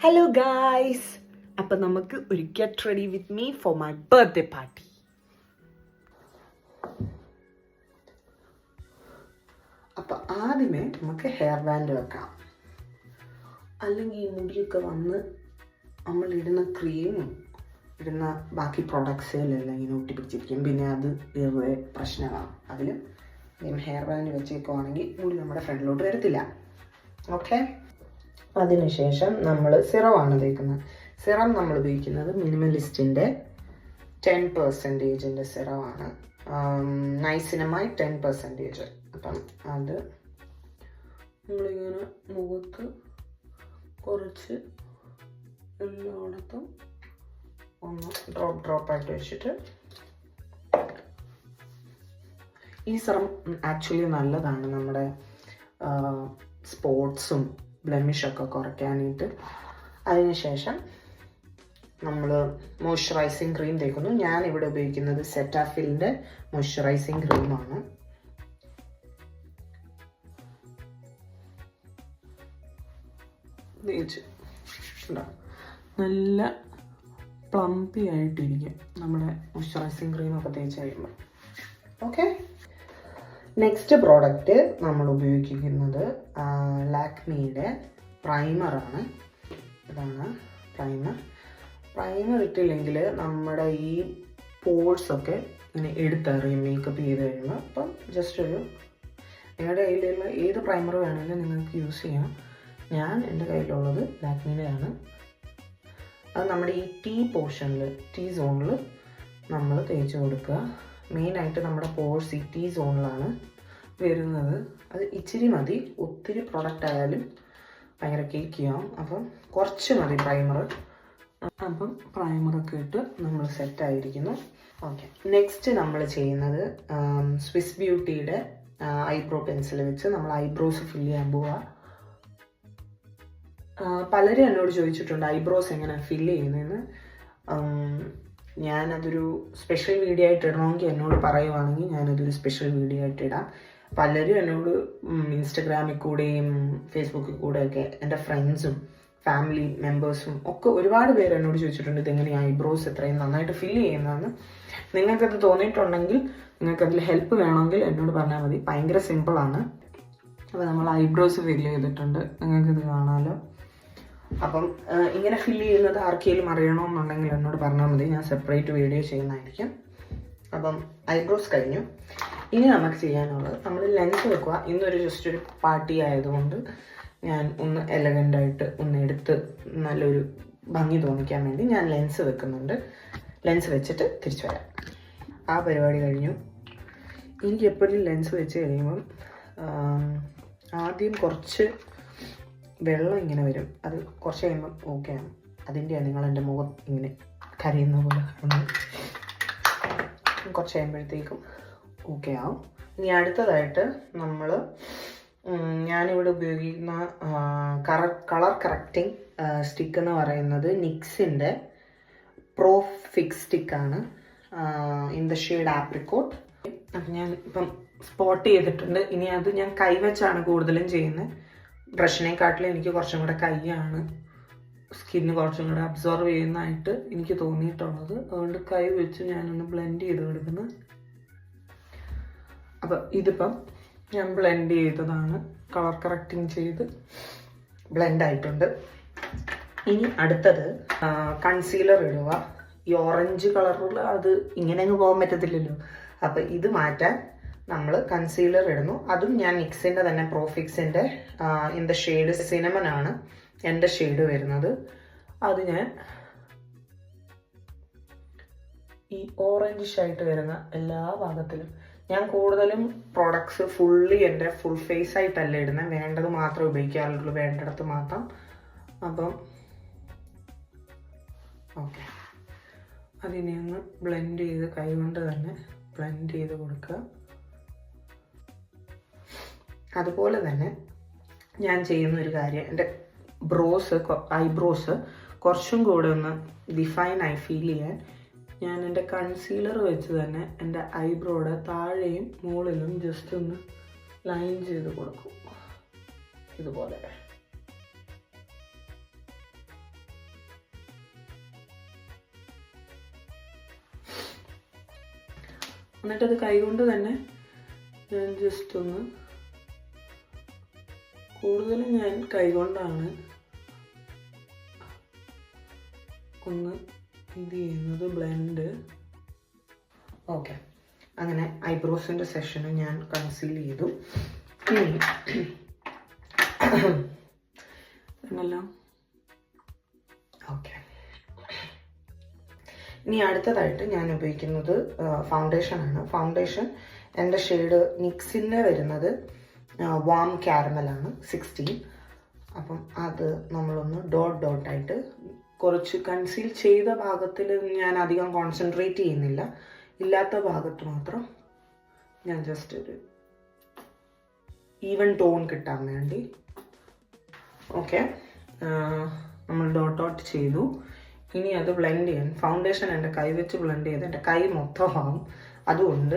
Hello guys, അപ്പം നമുക്ക് ഒരു get ready with me for my birthday party. അപ്പം ആദ്യമേ നമുക്ക് ഹെയർ ബാൻഡ് വെക്കാം. അല്ലെങ്കിൽ ഈ മുടിയൊക്കെ വന്ന് നമ്മളിടുന്ന ക്രീമും ഇടുന്ന ബാക്കി പ്രോഡക്ട്സുകളെല്ലാം ഇങ്ങനെ ഒട്ടിപ്പിടിച്ചിരിക്കും. പിന്നെ അത് വേറെ പ്രശ്നമാണ്. അതിൽ ഹെയർ ബാൻഡ് വെച്ചേക്കുവാണെങ്കിൽ മുടി നമ്മുടെ ഫ്രണ്ടിലോട്ട് വരത്തില്ല. ഓക്കെ, അതിനുശേഷം നമ്മൾ സിറമാണ് തേക്കുന്നത്. സിറം നമ്മൾ ഉപയോഗിക്കുന്നത് മിനിമലിസ്റ്റിൻ്റെ 10% സിറമാണ്. നൈസിനമായി 10%. അപ്പം അത് നമ്മളിങ്ങനെ മുഖത്ത് കുറച്ച് എല്ലായിടത്തും ഒന്ന് ഡ്രോപ്പായിട്ട് വെച്ചിട്ട്, ഈ സിറം ആക്ച്വലി നല്ലതാണ് നമ്മുടെ സ്പോട്സും ബ്ലെമിഷൊക്കെ കുറയ്ക്കാനായിട്ട്. അതിനുശേഷം നമ്മൾ മോയ്സ്ചറൈസിങ് ക്രീം തേക്കുന്നു. ഞാൻ ഇവിടെ ഉപയോഗിക്കുന്നത് സെറ്റാഫിലിൻ്റെ മോയ്സ്ചറൈസിങ് ക്രീമാണ്. തേച്ച് നല്ല പ്ലംപി ആയിട്ടിരിക്കും നമ്മുടെ മോയ്സ്ചറൈസിങ് ക്രീമൊക്കെ തേച്ച് കഴിയുമ്പോൾ. ഓക്കെ, നെക്സ്റ്റ് പ്രോഡക്റ്റ് നമ്മൾ ഉപയോഗിക്കുന്നത് ലാക്മിയുടെ പ്രൈമറാണ്. ഇതാണ് പ്രൈമർ ഇട്ടില്ലെങ്കിൽ നമ്മുടെ ഈ പോഴ്സൊക്കെ ഇങ്ങനെ എടുത്തറിയും മേക്കപ്പ് ചെയ്ത് കഴിയുമ്പോൾ. അപ്പം ജസ്റ്റ് ഒരു നിങ്ങളുടെ കയ്യിലുള്ള ഏത് പ്രൈമർ വേണമെങ്കിലും നിങ്ങൾക്ക് യൂസ് ചെയ്യാം. ഞാൻ എൻ്റെ കയ്യിലുള്ളത് ലാക്മിയുടെയാണ്. അത് നമ്മുടെ ഈ ടി സോണിൽ നമ്മൾ തേച്ച് കൊടുക്കുക. മെയിനായിട്ട് നമ്മുടെ പോഴ്സ് ഈ ടി സോണിലാണ് വരുന്നത്. അത് ഇച്ചിരി മതി, ഒത്തിരി പ്രൊഡക്റ്റ് ആയാലും ഭയങ്കര കേക്കിയാവും. അപ്പം കുറച്ച് മതി പ്രൈമർ. അപ്പം പ്രൈമറൊക്കെ ഇട്ട് നമ്മൾ സെറ്റായിരിക്കുന്നു. ഓക്കെ, നെക്സ്റ്റ് നമ്മൾ ചെയ്യുന്നത് സ്വിസ് ബ്യൂട്ടിയുടെ ഐബ്രോ പെൻസിൽ വെച്ച് നമ്മൾ ഐബ്രോസ് ഫില്ല് ചെയ്യാൻ പോവുക. പലരും എന്നോട് ചോദിച്ചിട്ടുണ്ട് ഐബ്രോസ് എങ്ങനെ ഫില്ല് ചെയ്യുന്നതെന്ന്. ഞാനതൊരു സ്പെഷ്യൽ വീഡിയോ ആയിട്ട് ഇടണമെങ്കിൽ എന്നോട് പറയുവാണെങ്കിൽ ഞാനതൊരു സ്പെഷ്യൽ വീഡിയോ ആയിട്ട് ഇടാം. പലരും എന്നോട് ഇൻസ്റ്റഗ്രാമിൽ കൂടെയും ഫേസ്ബുക്കിൽ കൂടെയൊക്കെ എൻ്റെ ഫ്രണ്ട്സും ഫാമിലി മെമ്പേഴ്സും ഒക്കെ ഒരുപാട് പേര് എന്നോട് ചോദിച്ചിട്ടുണ്ട് ഇതെങ്ങനെയാണ് ഐബ്രോസ് എത്രയും നന്നായിട്ട് ഫില്ല് ചെയ്യുന്നതെന്ന്. നിങ്ങൾക്കത് തോന്നിയിട്ടുണ്ടെങ്കിൽ, നിങ്ങൾക്കതിൽ ഹെൽപ്പ് വേണമെങ്കിൽ എന്നോട് പറഞ്ഞാൽ മതി. ഭയങ്കര സിമ്പിളാണ്. അപ്പോൾ നമ്മൾ ഐബ്രോസ് ഫില്ല് ചെയ്തിട്ടുണ്ട്, നിങ്ങൾക്കിത് കാണാമല്ലോ. അപ്പം ഇങ്ങനെ ഫില്ല് ചെയ്യുന്നത് ആർക്കെങ്കിലും അറിയണമെന്നുണ്ടെങ്കിൽ എന്നോട് പറഞ്ഞാൽ മതി, ഞാൻ സെപ്പറേറ്റ് വീഡിയോ ചെയ്യുന്നതായിരിക്കും. അപ്പം ഐബ്രോസ് കഴിഞ്ഞു. ഇനി നമുക്ക് ചെയ്യാനുള്ളത് നമ്മൾ ലെൻസ് വെക്കുക. ഇന്നൊരു ജസ്റ്റ് ഒരു പാർട്ടി ആയതുകൊണ്ട് ഞാൻ ഒന്ന് എലഗൻ്റായിട്ട് ഒന്ന് എടുത്ത് നല്ലൊരു ഭംഗി തോന്നിക്കാൻ വേണ്ടി ഞാൻ ലെൻസ് വെക്കുന്നുണ്ട്. ലെൻസ് വെച്ചിട്ട് തിരിച്ചു വരാം. ആ പരിപാടി കഴിഞ്ഞു. എനിക്ക് എപ്പോഴും ലെൻസ് വെച്ച് കഴിയുമ്പം ആദ്യം കുറച്ച് വെള്ളം ഇങ്ങനെ വരും. അത് കുറച്ച് കഴിയുമ്പം ഓക്കെയാണ്. അതിൻ്റെയാണ് നിങ്ങളെൻ്റെ മുഖം ഇങ്ങനെ കരയുന്ന പോലെ കാണുന്നത്. കുറച്ച് കഴിയുമ്പോഴത്തേക്കും ഓക്കെ ആവും. ഇനി അടുത്തതായിട്ട് ഞാനിവിടെ ഉപയോഗിക്കുന്ന കളർ കറക്റ്റിംഗ് സ്റ്റിക്ക് എന്ന് പറയുന്നത് നിക്സിൻ്റെ പ്രോ ഫിക്സ് സ്റ്റിക്കാണ്. In the shade apricot. അപ്പം ഞാൻ ഇപ്പം സ്പോട്ട് ചെയ്തിട്ടുണ്ട്. ഇനി അത് ഞാൻ കൈവച്ചാണ് കൂടുതലും ചെയ്യുന്നത്. ബ്രഷിനെക്കാട്ടിലും എനിക്ക് കുറച്ചും കൂടെ കൈയാണ് സ്കിന്ന് കുറച്ചും കൂടെ അബ്സോർവ് ചെയ്യുന്നതായിട്ട് എനിക്ക് തോന്നിയിട്ടുള്ളത്. അതുകൊണ്ട് കൈ വെച്ച് ഞാനൊന്ന് ബ്ലെൻഡ് ചെയ്ത് കൊടുക്കുന്നു. അപ്പം ഇതിപ്പം ഞാൻ ബ്ലെൻഡ് ചെയ്തതാണ്. കളർ കറക്റ്റിങ് ചെയ്ത് ബ്ലെൻഡ് ആയിട്ടുണ്ട്. ഇനി അടുത്തത് കൺസീലർ ഇടുക. ഈ ഓറഞ്ച് കളറുള്ള അത് ഇങ്ങനെ അങ്ങ് പോകാൻ പറ്റത്തില്ലല്ലോ. അപ്പം ഇത് മാറ്റാൻ നമ്മൾ കൺസീലർ ഇടുന്നു. അതും ഞാൻ നിക്സിൻ്റെ തന്നെ പ്രോഫിക്സിൻ്റെ ഇൻ ദ ഷെയ്ഡ് സിനമൺ ആണ് എൻ്റെ ഷെയ്ഡ് വരുന്നത്. അത് ഞാൻ ഈ ഓറഞ്ചിഷ് ആയിട്ട് വരുന്ന എല്ലാ ഭാഗത്തിലും, ഞാൻ കൂടുതലും പ്രോഡക്ട്സ് ഫുള്ളി എൻ്റെ ഫുൾ ഫേസ് ആയിട്ടല്ല ഇടുന്നത്. വേണ്ടത് മാത്രമേ ഉപയോഗിക്കാറുള്ളൂ, വേണ്ടിടത്ത് മാത്രം. അപ്പം ഓക്കെ, അതിനെ ഒന്ന് ബ്ലെൻഡ് ചെയ്ത് കൈകൊണ്ട് തന്നെ ബ്ലെൻഡ് ചെയ്ത് കൊടുക്കുക. അതുപോലെ തന്നെ ഞാൻ ചെയ്യുന്ന ഒരു കാര്യം, എൻ്റെ ഐബ്രോസ് കുറച്ചും കൂടെ ഒന്ന് ഡിഫൈനായി ഫീൽ ചെയ്യാൻ ഞാൻ എൻ്റെ കൺസീലർ വെച്ച് തന്നെ എൻ്റെ ഐബ്രോയുടെ താഴെയും മുകളിലും ജസ്റ്റ് ഒന്ന് ലൈൻ ചെയ്ത് കൊടുക്കും ഇതുപോലെ. എന്നിട്ടത് കൈകൊണ്ട് തന്നെ ഞാൻ ജസ്റ്റ് ഒന്ന്, കൂടുതലും ഞാൻ കൈകൊണ്ടാണ് ഒന്ന് ഇത് ചെയ്യുന്നത്, ബ്ലെൻഡ്. ഓക്കെ, അങ്ങനെ ഐബ്രോസിൻ്റെ സെഷന് ഞാൻ കൺസീൽ ചെയ്തു. എന്നെല്ലാം ഓക്കെ. ഇനി അടുത്തതായിട്ട് ഞാൻ ഉപയോഗിക്കുന്നത് ഫൗണ്ടേഷനാണ്. ഫൗണ്ടേഷൻ എൻ്റെ ഷെയ്ഡ് നിക്സിൻ്റെ വരുന്നത് വാം ക്യാരമലാണ് 16. അപ്പം അത് നമ്മളൊന്ന് ഡോട്ടായിട്ട് കുറച്ച് കൺസീൽ ചെയ്ത ഭാഗത്തിൽ ഞാൻ അധികം കോൺസെൻട്രേറ്റ് ചെയ്യുന്നില്ല, ഇല്ലാത്ത ഭാഗത്ത് മാത്രം ഞാൻ ജസ്റ്റ് ഒരു ഈവൻ ടോൺ കിട്ടാൻ വേണ്ടി. ഓക്കെ, നമ്മൾ ഡോട്ട് ചെയ്തു. ഇനി അത് ബ്ലെൻഡ് ചെയ്യാൻ, ഫൗണ്ടേഷൻ എൻ്റെ കൈ വെച്ച് ബ്ലെൻഡ് ചെയ്ത് എൻ്റെ കൈ മൊത്തമാകും. അതുകൊണ്ട്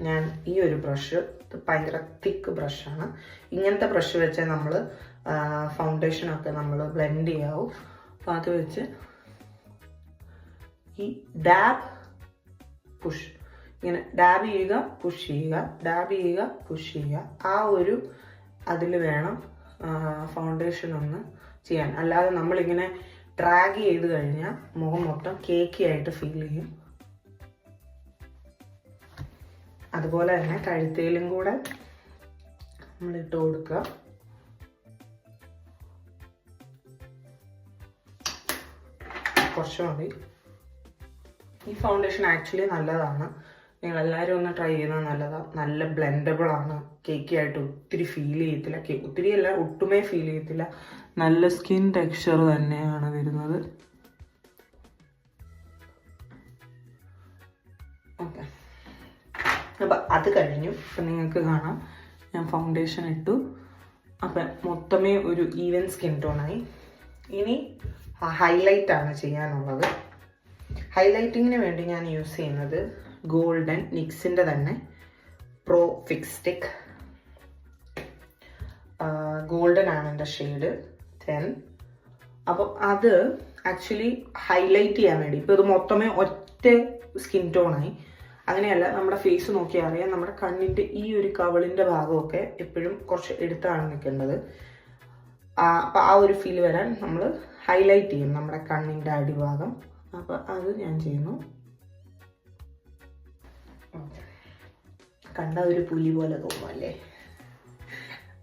ഞാൻ ഈ ഒരു ബ്രഷ്, ഭയങ്കര തിക്ക് ബ്രഷാണ്, ഇങ്ങനത്തെ ബ്രഷ് വെച്ചാൽ നമ്മൾ ഫൗണ്ടേഷനൊക്കെ നമ്മൾ ബ്ലെൻഡ് ചെയ്യാവും. അപ്പോൾ അത് വെച്ച് ഈ ഡാബ് പുഷ്, ഇങ്ങനെ ഡാബ് ചെയ്യുക, പുഷ് ചെയ്യുക, ഡാബ് ചെയ്യുക, പുഷ് ചെയ്യുക, ആ ഒരു അതിൽ വേണം ഫൗണ്ടേഷൻ ഒന്ന് ചെയ്യാൻ. അല്ലാതെ നമ്മളിങ്ങനെ ഡ്രാഗ് ചെയ്ത് കഴിഞ്ഞാൽ മുഖം മൊത്തം കേക്കി ആയിട്ട് ഫീൽ ചെയ്യും. അതുപോലെ തന്നെ കഴുത്തേലും കൂടെ നമ്മൾ ഇട്ട് കൊടുക്കുക. കുറച്ച് മതി. ഈ ഫൗണ്ടേഷൻ ആക്ച്വലി നല്ലതാണ്, നിങ്ങൾ എല്ലാവരും ഒന്ന് ട്രൈ ചെയ്യുന്നത് നല്ലതാണ്. നല്ല ബ്ലെൻഡബിൾ ആണ്, കേക്കി ആയിട്ട് ഒത്തിരി ഫീൽ ചെയ്യത്തില്ല, ഒത്തിരി അല്ല ഒട്ടുമേ ഫീൽ ചെയ്യത്തില്ല, നല്ല സ്കിൻ ടെക്സ്ചർ തന്നെയാണ് വരുന്നത്. ഓക്കെ, അപ്പം അത് കഴിഞ്ഞു. അപ്പം നിങ്ങൾക്ക് കാണാം ഞാൻ ഫൗണ്ടേഷൻ ഇട്ടു. അപ്പം മൊത്തമേ ഒരു ഈവൻ സ്കിൻ ടോണായി. ഇനി ഹൈലൈറ്റ് ആണ് ചെയ്യാനുള്ളത്. ഹൈലൈറ്റിങ്ങിന് വേണ്ടി ഞാൻ യൂസ് ചെയ്യുന്നത് ഗോൾഡൻ നിക്സിൻ്റെ തന്നെ പ്രോ ഫിക്സ് സ്റ്റിക്ക്. ഗോൾഡൻ ആണ് എൻ്റെ ഷെയ്ഡ് 10. അപ്പം അത് ആക്ച്വലി ഹൈലൈറ്റ് ചെയ്യാൻ വേണ്ടി, ഇപ്പോൾ ഇത് മൊത്തമേ ഒറ്റ സ്കിൻ ടോണായി, അങ്ങനെയല്ല. നമ്മുടെ ഫേസ് നോക്കിയാൽ അറിയാം, നമ്മുടെ കണ്ണിൻ്റെ ഈ ഒരു കവിളിൻ്റെ ഭാഗമൊക്കെ എപ്പോഴും കുറച്ച് എടുത്താണ് നിൽക്കേണ്ടത്. അപ്പം ആ ഒരു ഫീൽ വരാൻ നമ്മൾ ഹൈലൈറ്റ് ചെയ്യും നമ്മുടെ കണ്ണിൻ്റെ അടിഭാഗം. അപ്പം അത് ഞാൻ ചെയ്യുന്നു. കണ്ട ഒരു പുലി പോലെ തോന്നും അല്ലേ?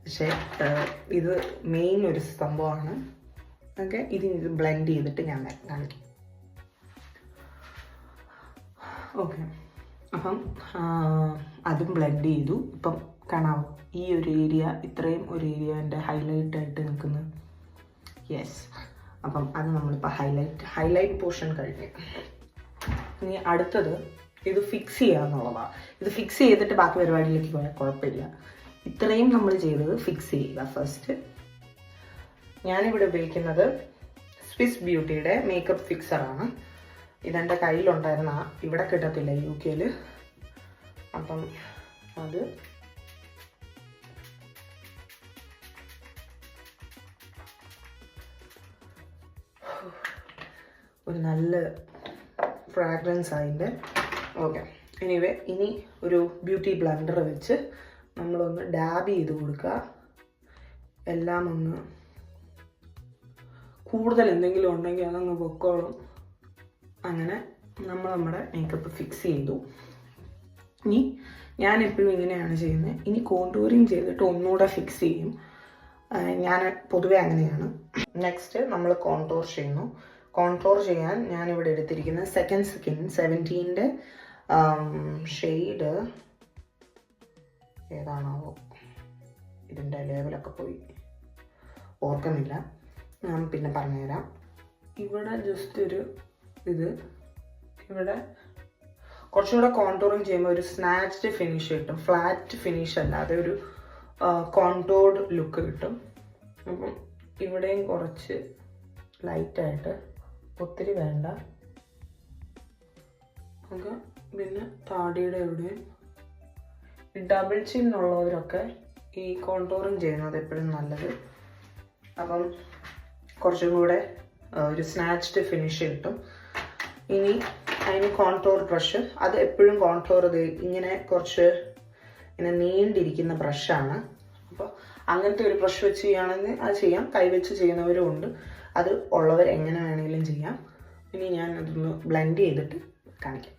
പക്ഷേ ഇത് മെയിൻ ഒരു സംഭവമാണ്. ഓക്കെ, ഇത് ബ്ലെൻഡ് ചെയ്തിട്ട് ഞാൻ കാണിക്കും. ഓക്കെ, അപ്പം അതും ബ്ലെൻഡ് ചെയ്തു. ഇപ്പം കാണാമോ ഈ ഒരു ഏരിയ, ഇത്രയും ഒരു ഏരിയ എൻ്റെ ഹൈലൈറ്റ് ആയിട്ട് നിൽക്കുന്നത്. യെസ്, അപ്പം അത് നമ്മളിപ്പോൾ ഹൈലൈറ്റ് പോർഷൻ കഴിഞ്ഞു. ഇനി അടുത്തത് ഇത് ഫിക്സ് ചെയ്യുക എന്നുള്ളതാണ്. ഇത് ഫിക്സ് ചെയ്തിട്ട് ബാക്കി പരിപാടിയിലേക്ക് പോയാൽ കുഴപ്പമില്ല. ഇത്രയും നമ്മൾ ചെയ്തത് ഫിക്സ് ചെയ്യുക ഫസ്റ്റ്. ഞാനിവിടെ ഉപയോഗിക്കുന്നത് സ്വിസ് ബ്യൂട്ടിയുടെ മേക്കപ്പ് ഫിക്സറാണ്. ഇതെൻ്റെ കയ്യിലുണ്ടായിരുന്ന, ഇവിടെ കിട്ടത്തില്ല UK-ൽ. അപ്പം അത് ഒരു നല്ല ഫ്രാഗ്രൻസ് അതിൻ്റെ. ഓക്കെ, എനിവേ ഇനി ഒരു ബ്യൂട്ടി ബ്ലെൻഡർ വെച്ച് നമ്മളൊന്ന് ഡാബ് ചെയ്ത് കൊടുക്കുക. എല്ലാം ഒന്ന് കൂടുതൽ എന്തെങ്കിലും ഉണ്ടെങ്കിൽ അതങ്ങ് പൊക്കോളും. അങ്ങനെ നമ്മൾ നമ്മുടെ മേക്കപ്പ് ഫിക്സ് ചെയ്തു. ഇനി ഞാൻ എപ്പോഴും ഇങ്ങനെയാണ് ചെയ്യുന്നത്. ഇനി കോണ്ടൂറിങ് ചെയ്തിട്ട് ഒന്നുകൂടെ ഫിക്സ് ചെയ്യും. ഞാൻ പൊതുവെ അങ്ങനെയാണ്. നെക്സ്റ്റ് നമ്മൾ കോണ്ടൂർ ചെയ്യുന്നു. കോൺടോർ ചെയ്യാൻ ഞാനിവിടെ എടുത്തിരിക്കുന്ന സെക്കൻഡ് സ്കിൻ 17-ൻ്റെ ഷെയ്ഡ് ഏതാണാവോ, ഇതിൻ്റെ ലെവലൊക്കെ പോയി ഓർക്കുന്നില്ല, ഞാൻ പിന്നെ പറഞ്ഞുതരാം. ഇവിടെ ജസ്റ്റ് ഒരു ഇത്, ഇവിടെ കുറച്ചുകൂടെ കോൺടോറിങ് ചെയ്യുമ്പോൾ ഒരു സ്നാച്ച്ഡ് ഫിനിഷ് കിട്ടും. ഫ്ലാറ്റ് ഫിനിഷ് അല്ലാതെ ഒരു കോൺടോർഡ് ലുക്ക് കിട്ടും. അപ്പം ഇവിടെയും കുറച്ച് ലൈറ്റായിട്ട്, ഒത്തിരി വേണ്ട. ഒക്കെ പിന്നെ താടിയുടെ എവിടെയും. ഡബിൾ ചിൻ ഉള്ളവരൊക്കെ ഈ കോൺടോറിങ് ചെയ്യുന്നത് എപ്പോഴും നല്ലത്. അപ്പം കുറച്ചും കൂടെ ഒരു സ്നാച്ച്ഡ് ഫിനിഷ് കിട്ടും. ഇനി അതിന് കോൺടോർ ബ്രഷ്, അത് എപ്പോഴും കോൺടോർ ഇങ്ങനെ കുറച്ച് ഇങ്ങനെ നീണ്ടിരിക്കുന്ന ബ്രഷാണ്. അപ്പോൾ അങ്ങനത്തെ ഒരു ബ്രഷ് വെച്ച് ചെയ്യുകയാണെങ്കിൽ അത് ചെയ്യാം. കൈവച്ച് ചെയ്യുന്നവരും ഉണ്ട്. അത് ഉള്ളവർ എങ്ങനെ വേണമെങ്കിലും ചെയ്യാം. ഇനി ഞാൻ അതൊന്ന് ബ്ലെൻഡ് ചെയ്തിട്ട് കാണിക്കാം.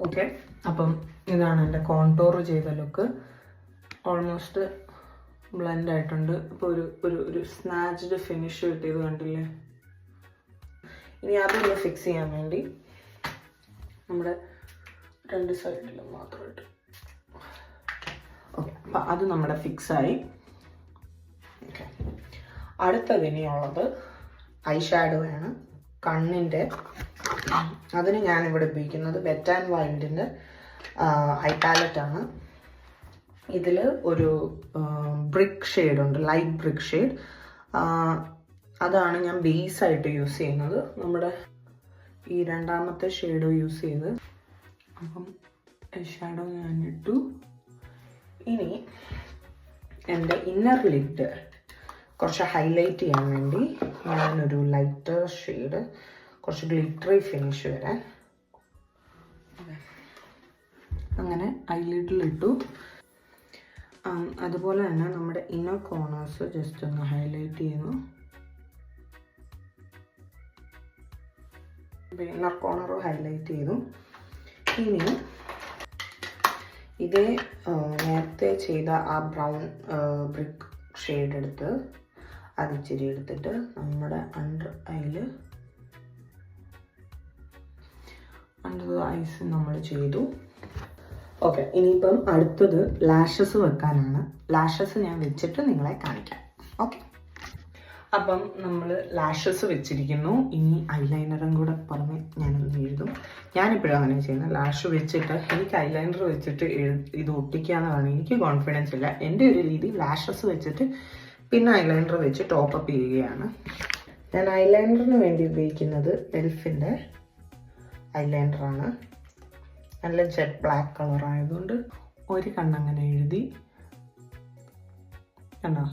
ഓക്കെ, അപ്പം ഇതാണ് എൻ്റെ കോൺടോർ ചെയ്ത ലുക്ക്. ഓൾമോസ്റ്റ് ബ്ലെൻഡ് ആയിട്ടുണ്ട്. ഇപ്പോൾ ഒരു സ്നാച്ച്ഡ് ഫിനിഷ് കിട്ടിയത് കണ്ടില്ലേ. ഇനി അതൊന്ന് ഫിക്സ് ചെയ്യാൻ വേണ്ടി നമ്മുടെ 2 സൈഡിലും മാത്രമായിട്ട്. ഓക്കെ, അപ്പം അത് നമ്മുടെ ഫിക്സായി. ഓക്കെ, അടുത്തത് ഇനിയുള്ളത് ഐ ഷാഡോ ആണ്. കണ്ണിൻ്റെ അതിന് ഞാനിവിടെ ഉപയോഗിക്കുന്നത് വെറ്റ് ആൻഡ് വൈൽഡിൻ്റെ ഐ പാലറ്റാണ്. ഇതിൽ ഒരു ബ്രിക്ക് ഷെയ്ഡുണ്ട്, ലൈറ്റ് ബ്രിക്ക് ഷെയ്ഡ്. അതാണ് ഞാൻ ബേസായിട്ട് യൂസ് ചെയ്യുന്നത്. നമ്മുടെ ഈ രണ്ടാമത്തെ ഷെയ്ഡോ യൂസ് ചെയ്ത് അപ്പം ഷാഡോ ഞാൻ ഇട്ടു. ഇനി എൻ്റെ ഇന്നർ ലിഡ് കുറച്ച് ഹൈലൈറ്റ് ചെയ്യാൻ വേണ്ടി ഞാനൊരു ലൈറ്റർ ഷെയ്ഡ്, കുറച്ച് ഗ്ലിറ്ററി ഫിനിഷ് വരാൻ അങ്ങനെ ഐലിഡിലിട്ടു. അതുപോലെ തന്നെ നമ്മുടെ ഇന്നർ കോർണേഴ്സ് ജസ്റ്റ് ഒന്ന് ഹൈലൈറ്റ് ചെയ്യുന്നു. ഇന്നർ കോർണർ ഹൈലൈറ്റ് ചെയ്തു. ഇനി ഇതേ നേരത്തെ ചെയ്ത ആ ബ്രൗൺ ബ്രിക്ക് ഷെയ്ഡ് എടുത്ത് അതിച്ചിരി എടുത്തിട്ട് നമ്മുടെ അണ്ടർ ഐസ് നമ്മൾ ചെയ്തു. ഓക്കെ, ഇനിയിപ്പം അടുത്തത് ലാഷസ് വെക്കാനാണ്. ലാഷസ് ഞാൻ വെച്ചിട്ട് നിങ്ങളെ കാണിക്കാം. ഓക്കെ, അപ്പം നമ്മൾ ലാഷസ് വെച്ചിരിക്കുന്നു. ഇനി ഐലൈനറും കൂടെ പുറമെ ഞാനൊന്ന് എഴുതും. ഞാനിപ്പോഴും അങ്ങനെ ചെയ്യുന്നത്. ലാഷ് വെച്ചിട്ട് എനിക്ക് ഐലൈനർ വെച്ചിട്ട് ഇത് ഒട്ടിക്കാമെന്നാണ് എനിക്ക് കോൺഫിഡൻസ് ഇല്ല. എൻ്റെ ഒരു രീതി ലാഷസ് വെച്ചിട്ട് പിന്നെ ഐലൈനർ വെച്ച് ടോപ്പപ്പ് ചെയ്യുകയാണ്. ഞാൻ ഐലൈനറിന് വേണ്ടി ഉപയോഗിക്കുന്നത് എൽഫിൻ്റെ ഐലൈനറാണ്. നല്ല ജെറ്റ് ബ്ലാക്ക് കളർ ആയതുകൊണ്ട് ഒരു കണ്ണങ്ങനെ എഴുതി. കണ്ടോ,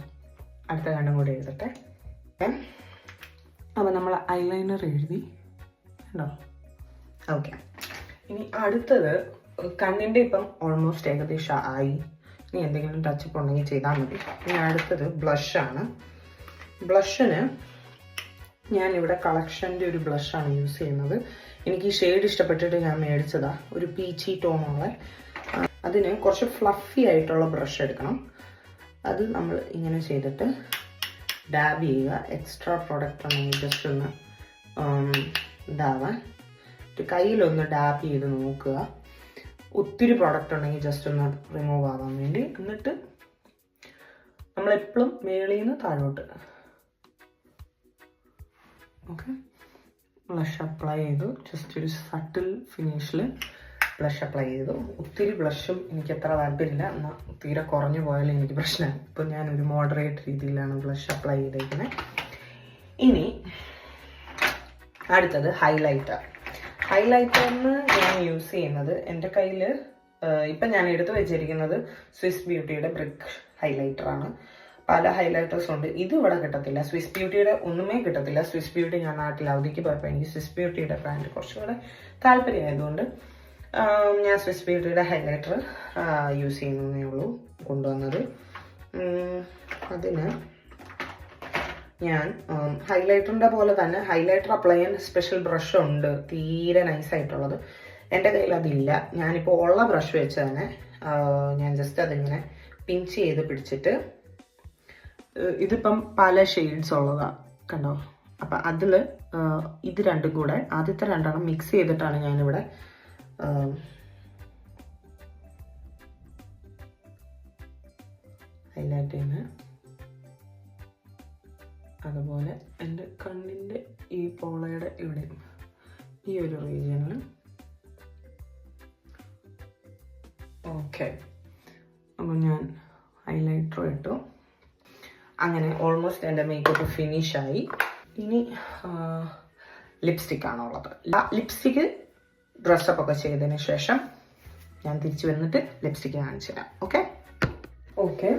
അടുത്ത കണ്ണും കൂടെ എഴുതട്ടെ. അപ്പോൾ നമ്മൾ ഐലൈനർ എഴുതി കണ്ടോ. ഓക്കെ, ഇനി അടുത്തത് കണ്ണിൻ്റെ ഇപ്പം ഓൾമോസ്റ്റ് ഏകദേശം ആയി. ഇനി എന്തെങ്കിലും ടച്ചപ്പ് ഉണ്ടെങ്കിൽ ചെയ്താൽ മതി. ഇനി അടുത്തത് ബ്ലഷാണ്. ബ്ലഷിന് ഞാനിവിടെ കളക്ഷൻ്റെ ഒരു ബ്ലഷാണ് യൂസ് ചെയ്യുന്നത്. എനിക്ക് ഈ ഷെയ്ഡ് ഇഷ്ടപ്പെട്ടിട്ട് ഞാൻ മേടിച്ചതാ. ഒരു പീച്ചി ടോണുള്ള. അതിന് കുറച്ച് ഫ്ലഫി ആയിട്ടുള്ള ബ്രഷ് എടുക്കണം. അത് നമ്മൾ ഇങ്ങനെ ചെയ്തിട്ട് ഡാബ് ചെയ്യുക. എക്സ്ട്രാ പ്രൊഡക്റ്റ് ഉണ്ടെങ്കിൽ ജസ്റ്റ് ഒന്ന് ഇതാവാൻ കയ്യിലൊന്ന് ഡാബ് ചെയ്ത് നോക്കുക. ഒത്തിരി പ്രോഡക്റ്റ് ഉണ്ടെങ്കിൽ ജസ്റ്റ് ഒന്ന് റിമൂവ് ആവാൻ വേണ്ടി. എന്നിട്ട് നമ്മളെപ്പോഴും മേളിൽ നിന്ന് താഴോട്ട് ഓക്കെ ബ്ലഷ് അപ്ലൈ ചെയ്തു. ജസ്റ്റ് ഒരു സട്ടിൽ ഫിനിഷിൽ ബ്ലഷ് അപ്ലൈ ചെയ്തു. ഒത്തിരി ബ്ലഷും എനിക്ക് അത്ര താല്പര്യമില്ല, എന്നാൽ തീരെ കുറഞ്ഞു പോയാലും എനിക്ക് പ്രശ്നമാണ്. ഇപ്പോൾ ഞാനൊരു മോഡറേറ്റ് രീതിയിലാണ് ബ്ലഷ് അപ്ലൈ ചെയ്തേക്കുന്നത്. ഇനി അടുത്തത് ഹൈലൈറ്റർ. ഹൈലൈറ്ററിന് ഞാൻ യൂസ് ചെയ്യുന്നത് എൻ്റെ കയ്യിൽ ഇപ്പം ഞാൻ എടുത്തു വെച്ചിരിക്കുന്നത് സ്വിസ് ബ്യൂട്ടിയുടെ ബ്രിക്ക് ഹൈലൈറ്ററാണ്. പല ഹൈലൈറ്റേഴ്സും ഉണ്ട്. ഇത് ഇവിടെ കിട്ടത്തില്ല. സ്വിസ് ബ്യൂട്ടിയുടെ ഒന്നുമേ കിട്ടത്തില്ല. സ്വിസ് ബ്യൂട്ടി ഞാൻ നാട്ടിൽ അവധിക്ക് പോയപ്പോൾ എനിക്ക് സ്വിസ് ബ്യൂട്ടിയുടെ ബ്രാൻഡ് കുറച്ചുകൂടെ താല്പര്യമായതുകൊണ്ട് ഞാൻ സ്വിസ് ബ്യൂട്ടിയുടെ ഹൈലൈറ്റർ യൂസ് ചെയ്യുന്നതേ ഉള്ളൂ കൊണ്ടുവന്നത്. അതിന് ഞാൻ ഹൈലൈറ്ററിൻ്റെ പോലെ തന്നെ ഹൈലൈറ്റർ അപ്ലൈ ചെയ്യാൻ സ്പെഷ്യൽ ബ്രഷ് ഉണ്ട്, തീരെ നൈസായിട്ടുള്ളത്. എൻ്റെ കയ്യിൽ അതില്ല. ഞാനിപ്പോൾ ഉള്ള ബ്രഷ് വെച്ച് തന്നെ ഞാൻ ജസ്റ്റ് അതിങ്ങനെ പിഞ്ച് ചെയ്ത് പിടിച്ചിട്ട്, ഇതിപ്പം പല ഷെയ്ഡ്സ് ഉള്ളതാണ് കണ്ടോ. അപ്പം അതിൽ ഇത് രണ്ടും കൂടെ ആദ്യത്തെ രണ്ടെണ്ണം മിക്സ് ചെയ്തിട്ടാണ് ഞാനിവിടെ ഹൈലൈറ്റ് ചെയ്യുന്നത്. അതുപോലെ എൻ്റെ കണ്ണിൻ്റെ ഈ പോളയുടെ ഇവിടെ ഈ ഒരു റീജിയനിൽ ഓക്കെ. അപ്പോൾ ഞാൻ ഹൈലൈറ്റർ ഇട്ടു. അങ്ങനെ ഓൾമോസ്റ്റ് എൻ്റെ മേക്കപ്പ് ഫിനിഷായി. ഇനി ലിപ്സ്റ്റിക്കാണുള്ളത്. ലിപ്സ്റ്റിക്ക് ഡ്രസ്സപ്പ് ഒക്കെ ചെയ്തതിന് ശേഷം ഞാൻ തിരിച്ചു വന്നിട്ട് ലിപ്സ്റ്റിക്ക് കാണിച്ചു തരാം. ഓക്കെ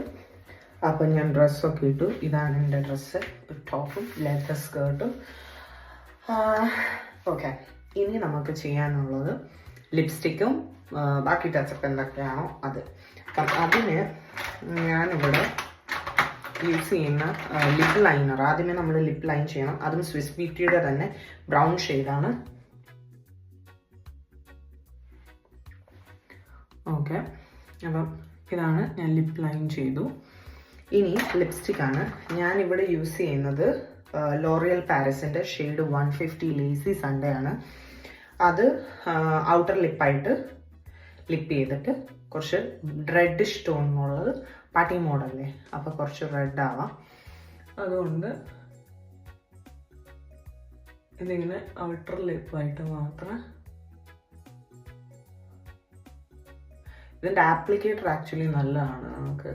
അപ്പം ഞാൻ ഡ്രസ്സൊക്കെ ഇട്ടു. ഇതാണ് എൻ്റെ ഡ്രസ്സ്, ഒരു ടോപ്പും ലെതർ സ്കേർട്ടും. ഓക്കെ, ഇനി നമുക്ക് ചെയ്യാനുള്ളത് ലിപ്സ്റ്റിക്കും ബാക്കി ടച്ചപ്പ് എന്തൊക്കെയാണോ അത്. അപ്പം അതിന് ഞാനിവിടെ യൂസ് ചെയ്യുന്ന ലിപ്പ് ലൈനർ, ആദ്യമേ നമ്മൾ ലിപ്പ് ലൈൻ ചെയ്യണം. അതും സ്വിസ് ബ്യൂട്ടിയുടെ തന്നെ ബ്രൗൺ ഷെയ്ഡാണ്. ഓക്കെ, അപ്പം ഇതാണ് ഞാൻ ലിപ്പ് ലൈൻ ചെയ്തു. ഇനി ലിപ്സ്റ്റിക്കാണ് ഞാനിവിടെ യൂസ് ചെയ്യുന്നത്. ലോറിയൽ പാരീസിൻ്റെ ഷെയ്ഡ് 150 ലേസി സൺഡേ ആണ്. അത് ഔട്ടർ ലിപ്പായിട്ട് ലിപ്പ് ചെയ്തിട്ട് കുറച്ച് റെഡിഷ് ടോണുള്ളത്, പാർട്ടി മോഡല്ലേ, അപ്പോൾ കുറച്ച് റെഡ് ആവാം. അതുകൊണ്ട് ഇതിങ്ങനെ ഔട്ടർ ലിപ്പായിട്ട് മാത്രം. ഇതിൻ്റെ ആപ്ലിക്കേറ്റർ ആക്ച്വലി നല്ലതാണ് നമുക്ക്.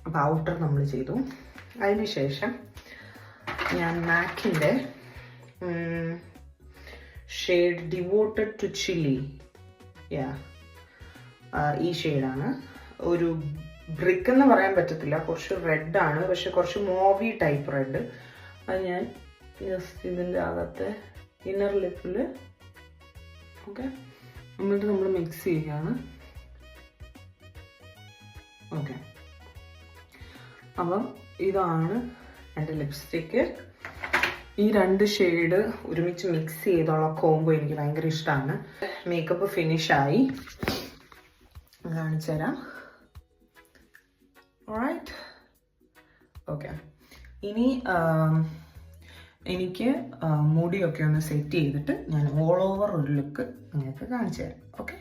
അപ്പോൾ ഔട്ടർ നമ്മൾ ചെയ്തു. അതിന് ശേഷം ഞാൻ മാക്കിൻ്റെ ഷെയ്ഡ് ഡിവോട്ടഡ് ടു ചില്ലി, ഈ ഷെയ്ഡാണ്. ഒരു ബ്രിക്ക് എന്ന് പറയാൻ പറ്റത്തില്ല, കുറച്ച് റെഡാണ്, പക്ഷെ കുറച്ച് മോവി ടൈപ്പ് റെഡ്. അത് ഞാൻ ജസ്റ്റ് ഇതിൻ്റെ അകത്തെ ഇന്നർ ലിപ്പിൽ ഓക്കെ എന്നിട്ട് നമ്മൾ മിക്സ് ചെയ്യുകയാണ്. ഓക്കെ, അപ്പം ഇതാണ് എൻ്റെ ലിപ്സ്റ്റിക്ക്. ഈ രണ്ട് ഷെയ്ഡ് ഒരുമിച്ച് മിക്സ് ചെയ്തുള്ള കോംബോ എനിക്ക് ഭയങ്കര ഇഷ്ടമാണ്. മേക്കപ്പ് ഫിനിഷായി, കാണിച്ചു തരാം. Alright, okay. ഇനി എനിക്ക് മുടിയൊക്കെ ഒന്ന് സെറ്റ് ചെയ്തിട്ട് ഞാൻ ഓൾ ഓവർ ഒരു ലുക്ക് നിങ്ങൾക്ക് കാണിച്ചു തരാം. ഓക്കെ,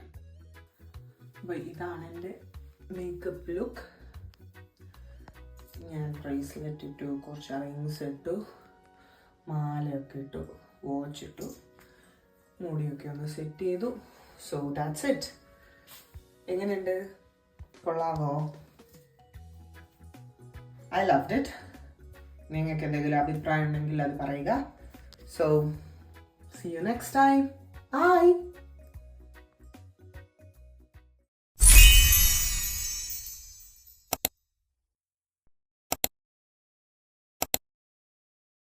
അപ്പോൾ ഇതാണ് എൻ്റെ മേക്കപ്പ് ലുക്ക്. ഞാൻ ബ്രേസ്ലെറ്റ് ഇട്ടു, കുറച്ച് റിങ്സ് ഇട്ടു, മാലയൊക്കെ ഇട്ടു, വാച്ച് ഇട്ടു, മുടിയൊക്കെ ഒന്ന് സെറ്റ് ചെയ്തു. So that's it. എങ്ങനെയുണ്ട്? കൊള്ളാമോ? I loved it. നിങ്ങൾക്ക് എന്തെങ്കിലും അഭിപ്രായം ഉണ്ടെങ്കിൽ അത് പറയുക. So see you next time. By.